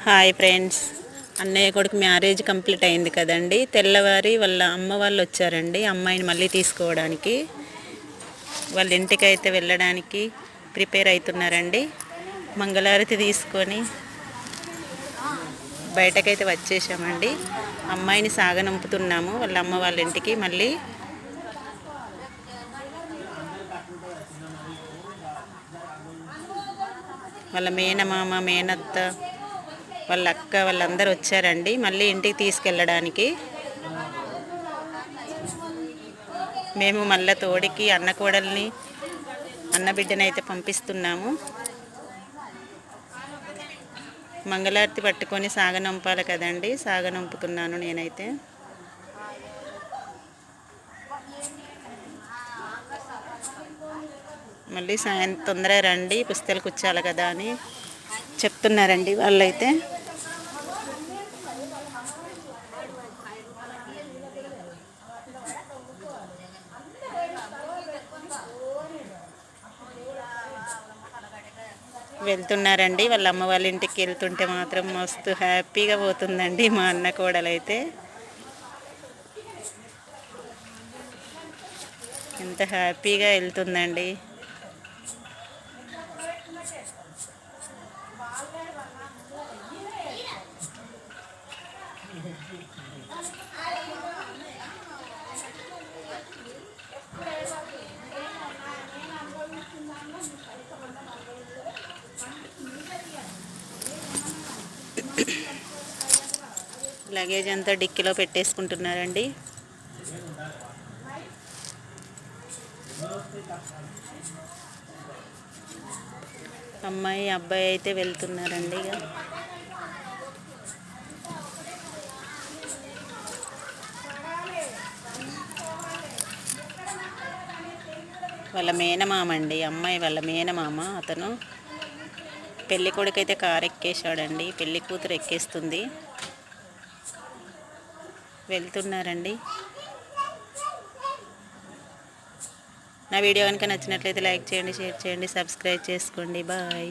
Hi friends, అన్నయ్య కొడుకు marriage complete అయింది కదండి. తెల్లవారి వాళ్ళ అమ్మ వాళ్ళు వచ్చారండి అమ్మాయిని మళ్ళీ తీసుకోవడానికి. వాళ్ళ ఇంటికి అయితే వెళ్ళడానికి ప్రిపేర్ అవుతున్నారండి. మంగళారతి తీసుకొని బయటకైతే వచ్చేసామండి. అమ్మాయిని సాగనంపుతున్నాము వాళ్ళ అమ్మ వాళ్ళ ఇంటికి. మళ్ళీ వాళ్ళ మేనమామ, మేనత్త, వాళ్ళ అక్క, వాళ్ళందరూ వచ్చారండి మళ్ళీ ఇంటికి తీసుకెళ్ళడానికి. మేము మళ్ళీ తోడికి అన్న కోడల్ని, అన్న బిడ్డనైతే పంపిస్తున్నాము. మంగళారతి పట్టుకొని సాగనంపాలి కదండి, సాగనంపుతున్నాను నేనైతే. మళ్ళీ తొందరగా రండి, పుస్తలు కూర్చోాలి కదా అని చెప్తున్నారండి వాళ్ళైతే. వెళ్తున్నారండి వాళ్ళ అమ్మ వాళ్ళ ఇంటికి. వెళ్తుంటే మాత్రం మస్తు హ్యాపీగా పోతుందండి మా అన్న కోడలైతే. ఎంత హ్యాపీగా వెళ్తుందండి. లగేజ్ అంతా డిక్కీలో పెట్టేసుకుంటున్నారండి. అమ్మాయి అబ్బాయి అయితే వెళ్తున్నారండి. ఇక వాళ్ళ మేనమామ అండి, అమ్మాయి వాళ్ళ మేనమామ. అతను పెళ్ళి కొడుకైతే కారు ఎక్కేశాడండి, పెళ్ళి కూతురు ఎక్కేస్తుంది. వెళ్తున్నారండి. నా వీడియో కనుక నచ్చినట్లయితే లైక్ చేయండి, షేర్ చేయండి, సబ్స్క్రైబ్ చేసుకోండి. బాయ్.